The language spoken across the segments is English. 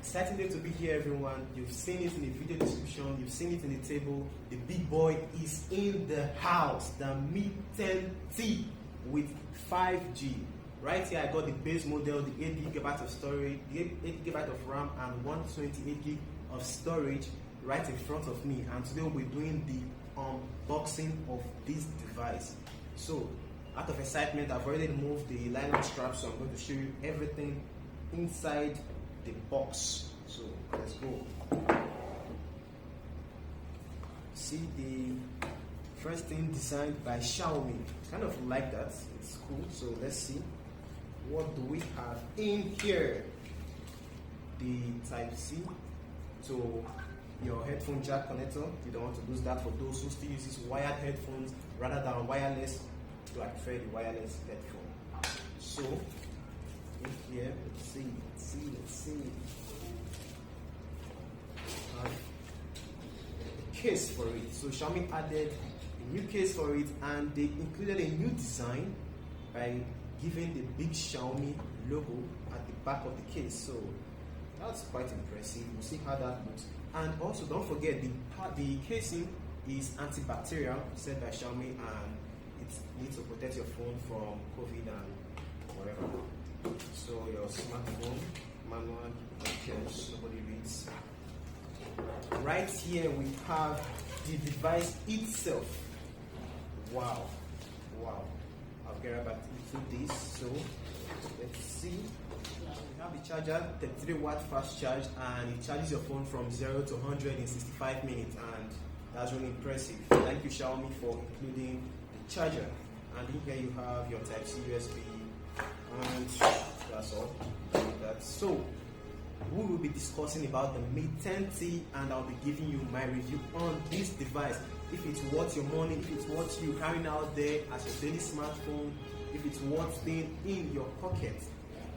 Exciting day to be here, everyone. You've seen it in the video description, you've seen it in the table. The big boy is in the house, the Mi 10T with 5G. Right here, I got the base model, the 8GB of storage, the 8GB of RAM, and 128GB of storage right in front of me. And today we'll be doing the unboxing of this device. So, out of excitement, I've already removed the nylon strap, so I'm going to show you everything inside the box. So let's go. See the first thing designed by Xiaomi. Kind of like that. It's cool. So let's see, what do we have in here? The Type-C, so your headphone jack connector. You don't want to lose that. For those who still uses wired headphones rather than wireless, so I prefer the wireless headphone. So in here, let's see. A case for it. So Xiaomi added a new case for it, and they included a new design by giving the big Xiaomi logo at the back of the case. So that's quite impressive. We'll see how that looks. And also, don't forget the casing is antibacterial, said by Xiaomi, and it needs to protect your phone from COVID and whatever. So your smartphone manual, nobody reads. Right here we have the device itself. Wow. I'll get back into this. So let's see. We have the charger, 33-watt fast charge, and it charges your phone from 0 to 100 in 65 minutes, and that's really impressive. Thank you, Xiaomi, for including the charger. And in here you have your Type-C USB, and that's all. So we will be discussing about the Mi 10T, and I'll be giving you my review on this device. If it's worth your money, if it's worth you carrying out there as your daily smartphone, if it's worth being in your pocket.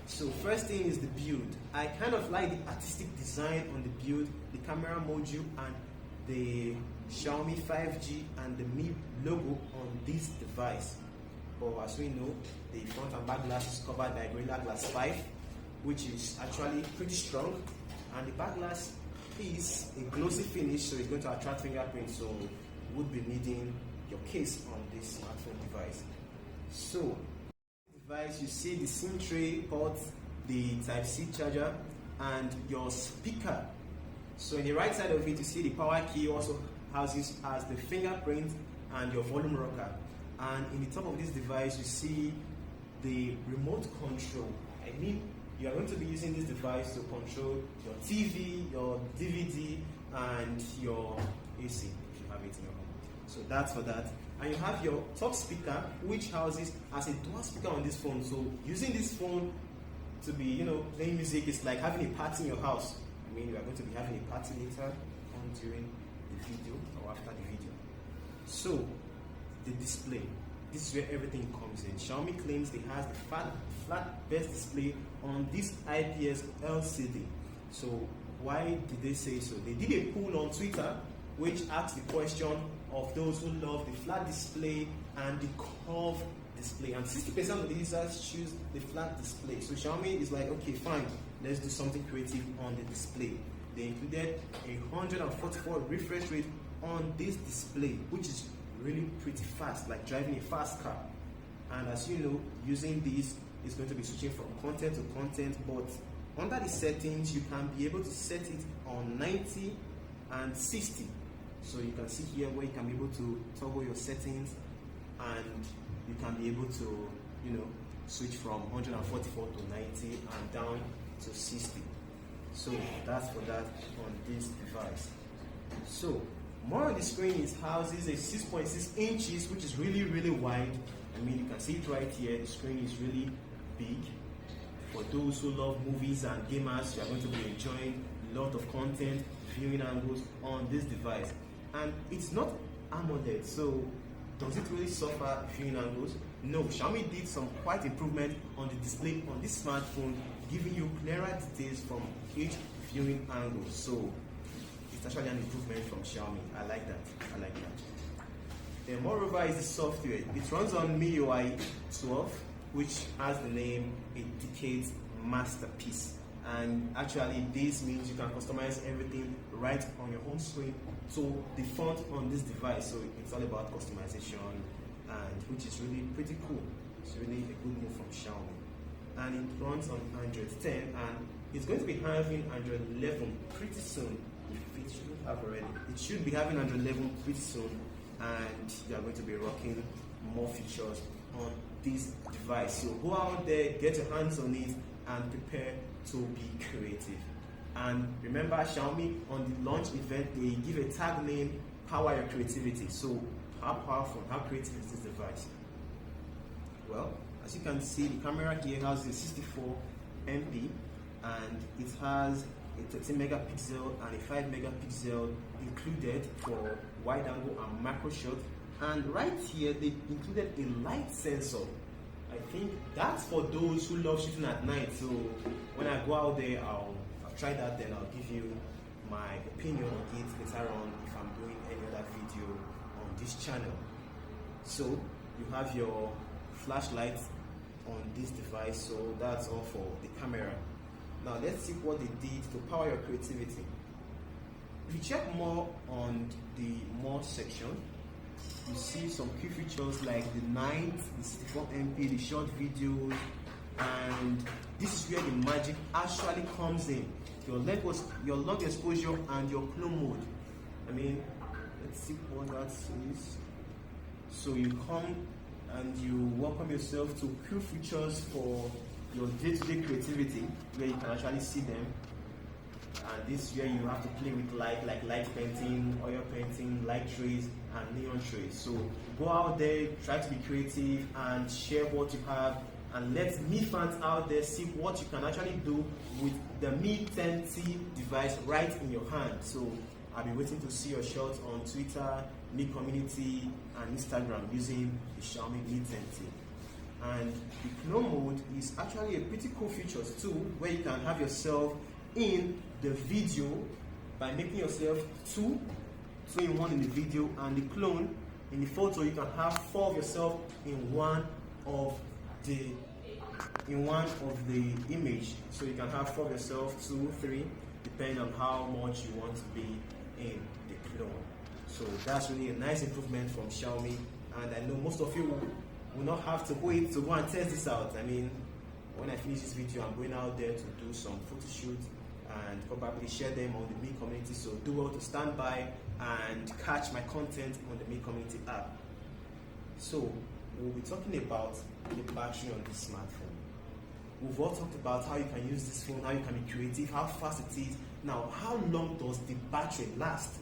So first thing is the build. I kind of like the artistic design on the build, the camera module, and the Xiaomi 5G and the Mi logo on this device. But as we know, the front and back glass is covered by Gorilla Glass 5, which is actually pretty strong, and the back glass is a glossy finish, so it's going to attract fingerprints, so you would be needing your case on this smartphone device. So device, you see the SIM tray port, the Type-C charger, and your speaker. So in the right side of it, you see the power key also houses as the fingerprint and your volume rocker. And in the top of this device, you see the remote control. I mean, you are going to be using this device to control your TV, your DVD, and your AC if you have it in your home. So that's for that. And you have your top speaker, which houses as a dual speaker on this phone. So using this phone to be, playing music is like having a party in your house. I mean, you are going to be having a party later on during the video or after the video. So the display, this is where everything comes in. Xiaomi claims it has the flat best display on this IPS LCD. So why did they say so? They did a poll on Twitter which asked the question of those who love the flat display and the curved display, and 60% of the users choose the flat display. So Xiaomi is like, okay, fine, let's do something creative on the display. They included a 144 refresh rate on this display, which is really pretty fast, like driving a fast car. And as you know, using this is going to be switching from content to content, but under the settings you can be able to set it on 90 and 60. So you can see here where you can be able to toggle your settings, and you can be able to switch from 144 to 90 and down to 60. So that's for that on this device. So more on the screen is houses a 6.6 inches, which is really wide. I mean, you can see it right here. The screen is really big. For those who love movies and gamers, you are going to be enjoying a lot of content, viewing angles on this device. And it's not AMOLED, so does it really suffer viewing angles? No, Xiaomi did some quite improvement on the display on this smartphone, giving you clearer details from each viewing angle. So it's actually an improvement from Xiaomi. I like that. Then moreover is the software. It runs on MIUI 12, which has the name A Decade Masterpiece. and actually this means you can customize everything right on your home screen. So the font on this device, so it's all about customization, and which is really pretty cool. It's really a good move from Xiaomi. And it runs on Android 10, and it's going to be having Android 11 pretty soon. If it shouldn't have already, it should be having Android 11 pretty soon, and they are going to be rocking more features on this device. So go out there, get your hands on it, and prepare to be creative. And remember, Xiaomi on the launch event, they give a tag name, Power Your Creativity. So how powerful, how creative is this device? Well, as you can see, the camera here has a 64 MP, and it has a 13 megapixel and a 5 megapixel included for wide angle and macro shot. And right here, they included a light sensor. I think that's for those who love shooting at night. So when I go out there, I'll try that, then I'll give you my opinion on it later on if I'm doing any other video on this channel. So you have your flashlight on this device, so that's all for the camera. Now let's see what they did to power your creativity. If you check more on the more section, you see some key features like the night, the 64 MP, the short videos, and this is where the magic actually comes in. Your long exposure and your clone mode. I mean, let's see what that says. So you come and you welcome yourself to cool features for your day-to-day creativity, where you can actually see them. And this is where you have to play with light, like light painting, oil painting, light trays, and neon trays. So go out there, try to be creative, and share what you have, and let Mi fans out there see what you can actually do with the Mi 10T device right in your hand. So I'll be waiting to see your shots on Twitter, Mi community, and Instagram using the Xiaomi Mi 10T. And the clone mode is actually a pretty cool feature too, where you can have yourself in the video by making yourself two in one in the video, and the clone in the photo. You can have 4 of yourself in one of the image. So you can have 4 of yourself, 2, 3, depending on how much you want to be in the clone. So that's really a nice improvement from Xiaomi, and I know most of you will not have to wait to go and test this out. I mean, when I finish this video, I'm going out there to do some photo shoot and probably share them on the Mi community. So do well to stand by and catch my content on the Mi community app. So we'll be talking about the battery on this smartphone. We've all talked about how you can use this phone, how you can be creative, how fast it is. Now, how long does the battery last?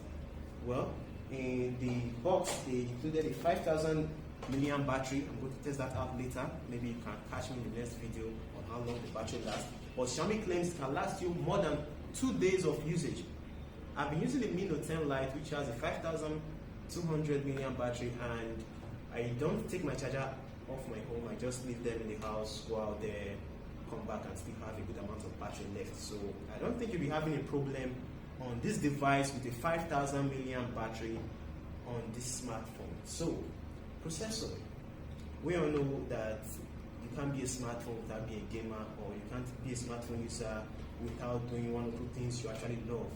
Well, in the box, they included a 5,000 milliamp battery. I'm going to test that out later. Maybe you can catch me in the next video on how long the battery lasts. But Xiaomi claims it can last you more than 2 days of usage. I've been using the Mi Note 10 Lite, which has a 5,200 milliamp battery, and I don't take my charger off my home. I just leave them in the house, go out there, come back, and still have a good amount of battery left. So I don't think you'll be having a problem on this device with a 5,000 milliamp battery on this smartphone. So processor, we all know that you can't be a smartphone without being a gamer, or you can't be a smartphone user without doing 1 or 2 things you actually love.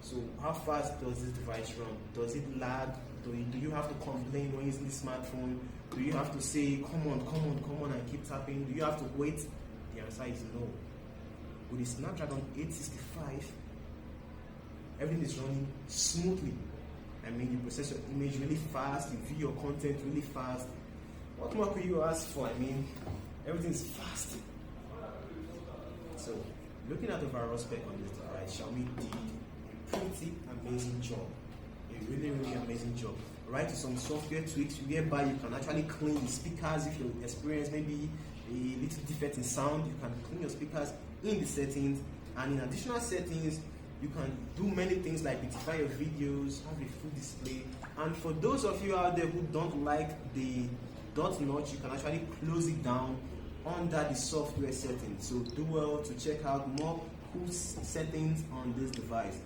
So how fast does this device run? Does it lag? Do you have to complain when using the smartphone? Do you have to say, come on, and keep tapping? Do you have to wait? The answer is no. With the Snapdragon 865, everything is running smoothly. I mean, you process your image really fast, you view your content really fast. What more could you ask for? I mean, everything is fast. So, looking at the overall spec on this device, Xiaomi did a pretty amazing job. A really amazing job. Right, to some software tweaks whereby you can actually clean the speakers. If you experience maybe a little defect in sound, you can clean your speakers in the settings. And in additional settings, you can do many things like beautify your videos, have a full display. And for those of you out there who don't like the dot notch, you can actually close it down under the software settings. So do well to check out more cool settings on this device.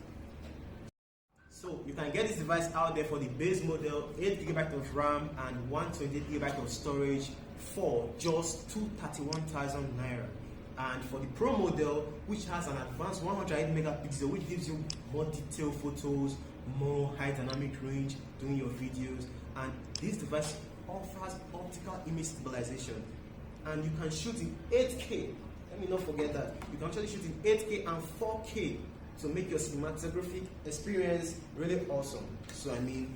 So you can get this device out there for the base model, 8GB of RAM and 128GB of storage for just 231,000 naira. And for the Pro model, which has an advanced 108 megapixel, which gives you more detailed photos, more high dynamic range doing your videos, and this device offers optical image stabilization, and you can shoot in 8K. Let me not forget that. You can actually shoot in 8K and 4K to make your cinematographic experience really awesome. So I mean,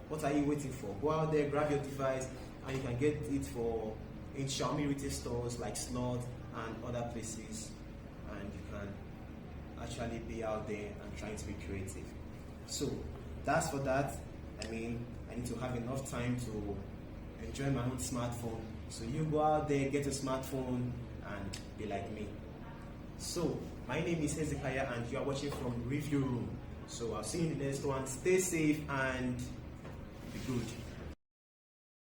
what are you waiting for? Go out there, grab your device, and you can get it in Xiaomi retail stores like Slot and other places, and you can actually be out there and trying to be creative. So that's for that. I mean, I need to have enough time to enjoy my own smartphone. So you go out there, get a smartphone, and be like me. So my name is Hezekiah, and you are watching from Review Room. So I'll see you in the next one. Stay safe and be good.